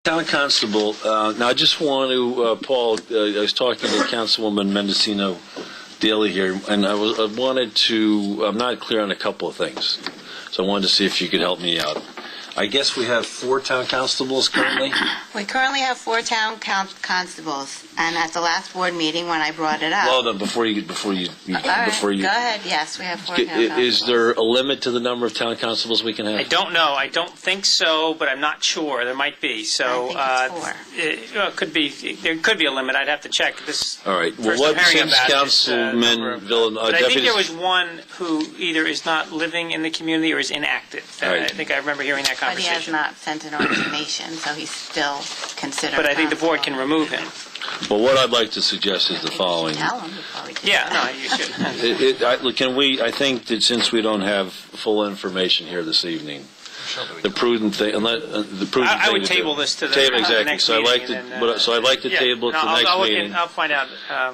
Town Constable, now I just want to, Paul, I was talking to Councilwoman Mendocino Daly here, and I'm not clear on a couple of things, so I wanted to see if you could help me out. I guess we have 4 town constables currently? We currently have 4 town constables, and at the last board meeting when I brought it up... Well, no, before you go ahead. Yes, we have 4 town constables. Is there a limit to the number of town constables we can have? I don't know. I don't think so, but I'm not sure. There might be. So I think it's 4. There could be a limit. I'd have to check. This. All right. Well, what since Councilman But I think there was one who either is not living in the community or is inactive. Right. I think I remember hearing that But he has conversation. not sent an resignation, so he's still considered But I think the board can constable. remove him. Well, what I'd like to suggest is the following. Tell him before we do Yeah, that. no, you should. Can we, I think that since we don't have full information here this evening, the prudent thing, I would table this to the exactly. next So meeting. I'd like to table it to the next meeting. I'll find out.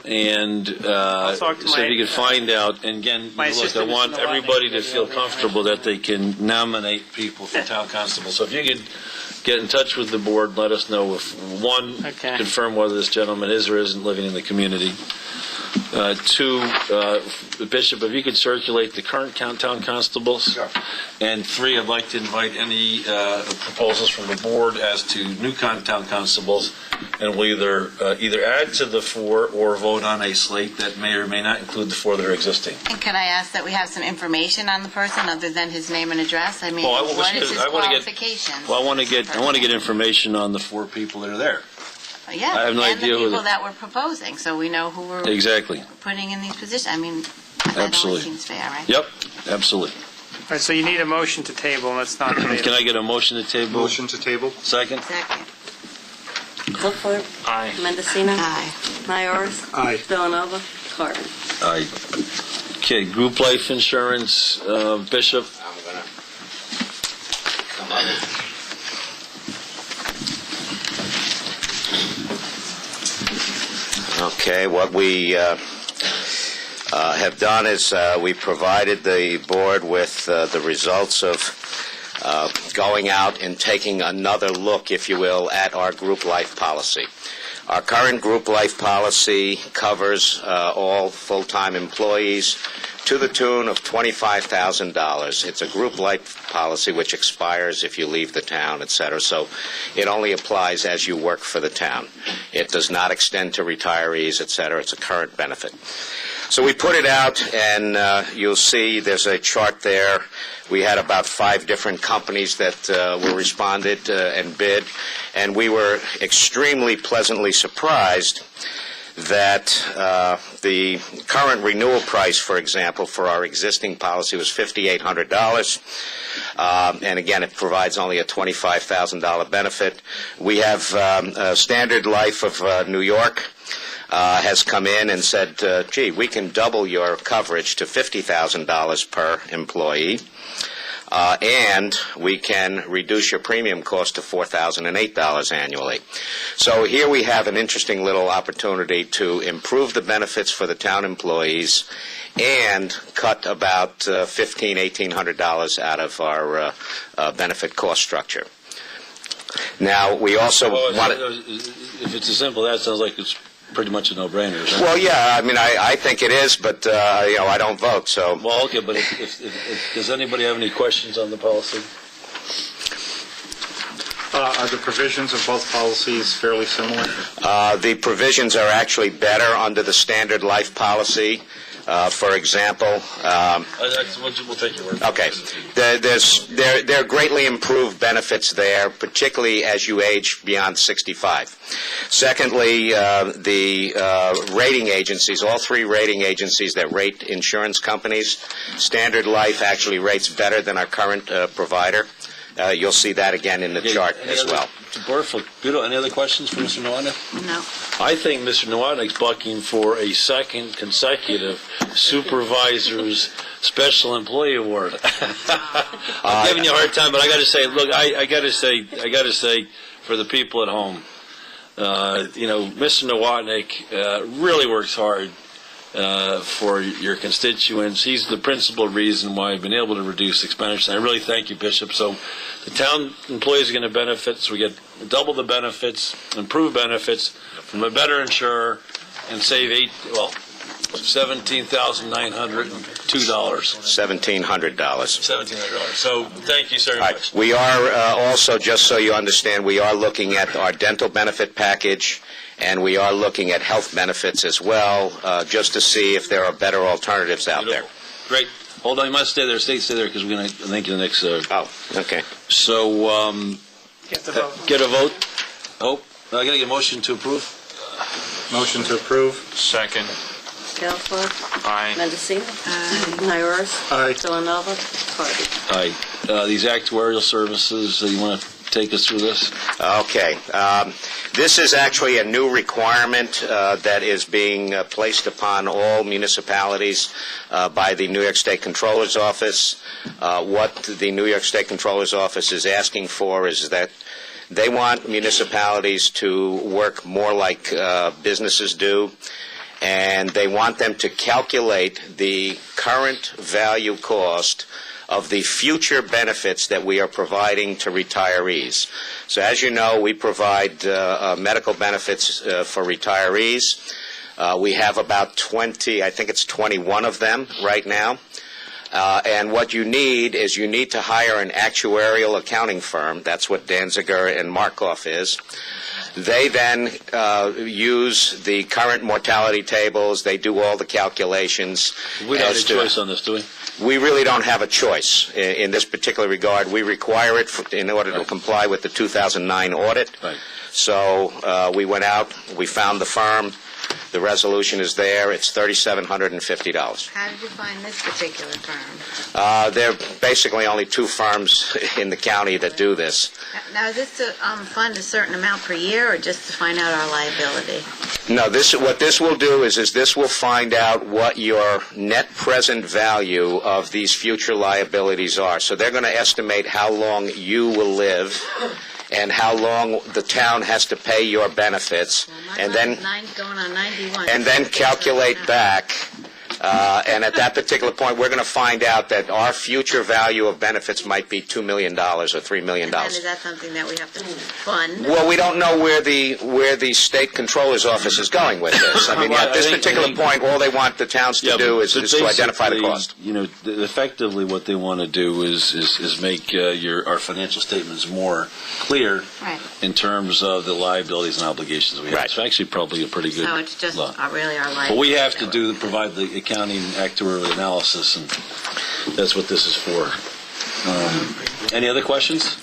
And talk to so if you could find out, and again, my look, I assistant want is in the everybody line. to feel comfortable that they can nominate people for town constable. So if you could get in touch with the board, let us know if, one, Okay. confirm whether this gentleman is or isn't living in the community. 2, Bishop, if you could circulate the current town constables. Sure. And 3, I'd like to invite any proposals from the board as to new town constables, and we'll either add to the 4 or vote on a slate that may or may not include the 4 that are existing. And could I ask that we have some information on the person other than his name and address? I mean, Well, what is his I wanna get- qualifications? Well, I want to get information on the 4 people that are there. Yeah, I have no and idea the who people the- that we're proposing, so we know who we're Exactly. putting in these positions. I mean, that Absolutely. only seems fair, right? Yep, absolutely. All right, so you need a motion to table, and let's not debate Can it. I get a motion to table? Motion to table? Second? Second. Clifford, Aye. Mendocino, Aye. Myers, Aye. Villanova, Carter. Aye. Okay, group life insurance, Bishop. I'm going to come up. Okay, what we have done is we provided the board with the results of going out and taking another look, if you will, at our group life policy. Our current group life policy covers all full-time employees to the tune of $25,000. It's a group life policy which expires if you leave the town, et cetera, so it only applies as you work for the town. It does not extend to retirees, et cetera. It's a current benefit. So we put it out, and you'll see there's a chart there. We had about 5 different companies that were responded and bid, and we were extremely pleasantly surprised that the current renewal price, for example, for our existing policy was $5,800. And again, it provides only a $25,000 benefit. We have Standard Life of New York has come in and said, gee, we can double your coverage to $50,000 per employee. And we can reduce your premium cost to $4,008 annually. So here we have an interesting little opportunity to improve the benefits for the town employees and cut about $1,500, $1,800 out of our benefit cost structure. Now, we also want to... If it's as simple as that, sounds like it's pretty much a no-brainer. Right? Well, yeah, I mean, I think it is, but, I don't vote, so... Well, okay, but if does anybody have any questions on the policy? Are the provisions of both policies fairly similar? The provisions are actually better under the Standard Life policy. For example... We'll take your word. Okay. There are greatly improved benefits there, particularly as you age beyond 65. Secondly, the rating agencies, all 3 rating agencies that rate insurance companies, Standard Life actually rates better than our current provider. You'll see that again in the chart as well. Any other questions for Mr. Nowotny? No. I think Mr. Nowotny's bucking for a second consecutive Supervisor's Special Employee Award. I'm giving you a hard time, but I got to say, look, I got to say, for the people at home, Mr. Nowotny really works hard for your constituents. He's the principal reason why I've been able to reduce expenditures. I really thank you, Bishop. So the town employees are going to benefit, so we get double the benefits, improve benefits from a better insurer, and save $17,902. $1,700. So thank you so very much. We are also, just so you understand, we are looking at our dental benefit package, and we are looking at health benefits as well, just to see if there are better alternatives out there. Great. Hold on, you must stay there. Stay there, because we're going to thank you the next... Oh, okay. So, Get the vote. get a vote. I got to get a motion to approve. Motion to approve. Second. Gelfart. Aye. Mendocino. Myers. Aye. Villanova. Carter. Aye. These actuarial services, you want to take us through this? Okay. This is actually a new requirement that is being placed upon all municipalities by the New York State Controller's Office. What the New York State Controller's Office is asking for is that they want municipalities to work more like businesses do, and they want them to calculate the current value cost of the future benefits that we are providing to retirees. So as you know, we provide medical benefits for retirees. We have about 20, I think it's 21 of them right now. And what you need is you need to hire an actuarial accounting firm. That's what Danziger and Markoff is. They then use the current mortality tables. They do all the calculations. We don't have a choice on this, do we? We really don't have a choice in this particular regard. We require it in order to comply with the 2009 audit. Right. So we went out, we found the firm. The resolution is there. It's $3,750. How did you find this particular firm? There are basically only two firms in the county that do this. Now, is this to fund a certain amount per year, or just to find out our liability? No, what this will do is this will find out what your net present value of these future liabilities are. So they're going to estimate how long you will live and how long the town has to pay your benefits, and then Going on 91. and then calculate back. And at that particular point, we're going to find out that our future value of benefits might be $2 million or $3 million. And then is that something that we have to fund? Well, we don't know where the state controller's office is going with this. I mean, at this particular point, all they want the towns to do is to identify the cost. You know, effectively, what they want to do is make our financial statements more clear Right. in terms of the liabilities and obligations we have. Right. It's actually probably a pretty good So it's just law. really our liability. But we have to provide the accounting actuarial analysis, and that's what this is for. Any other questions?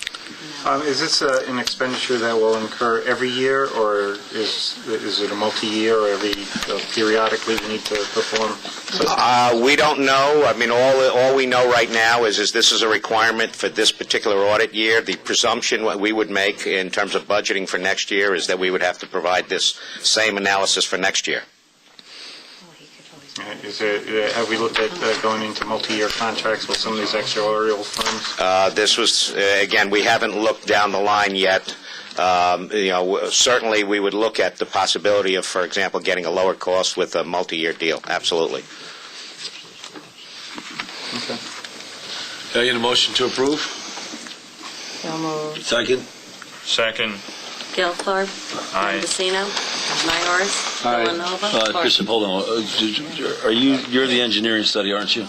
Is this an expenditure that will incur every year, or is it a multi-year, or periodically we need to perform? We don't know. I mean, all we know right now is this is a requirement for this particular audit year. The presumption what we would make in terms of budgeting for next year is that we would have to provide this same analysis for next year. Have we looked at going into multi-year contracts with some of these actuarial firms? This was, again, we haven't looked down the line yet. Certainly we would look at the possibility of, for example, getting a lower cost with a multi-year deal. Absolutely. Okay. Can I get a motion to approve? So moved. Second? Second. Gelfart. Aye. Mendocino. Myers. Villanova. Carter. Bishop, hold on. You're the engineering study, aren't you?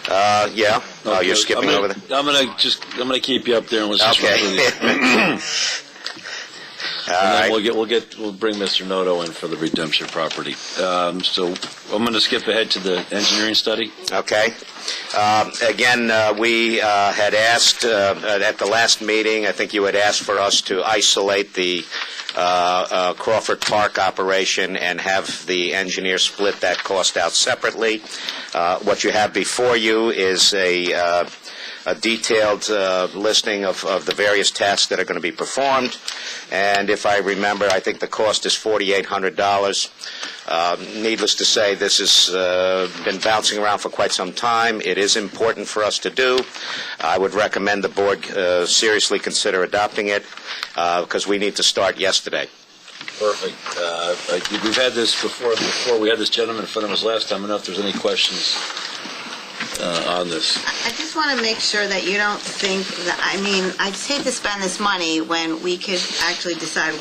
Yeah. Oh, Okay. you're skipping over there? I'm gonna keep you up there, and we'll just Okay. run with you. All And then right. we'll bring Mr. Noto in for the redemption property. So I'm going to skip ahead to the engineering study. Okay. Again, we had asked at the last meeting, I think you had asked for us to isolate the Crawford Park operation and have the engineer split that cost out separately. What you have before you is a detailed listing of the various tasks that are going to be performed. And if I remember, I think the cost is $4,800. Needless to say, this has been bouncing around for quite some time. It is important for us to do. I would recommend the board seriously consider adopting it because we need to start yesterday. Perfect. We've had this before. We had this gentleman in front of us last time. I don't know if there's any questions on this. I just want to make sure that you don't think that, I mean, I'd hate to spend this money when we could actually decide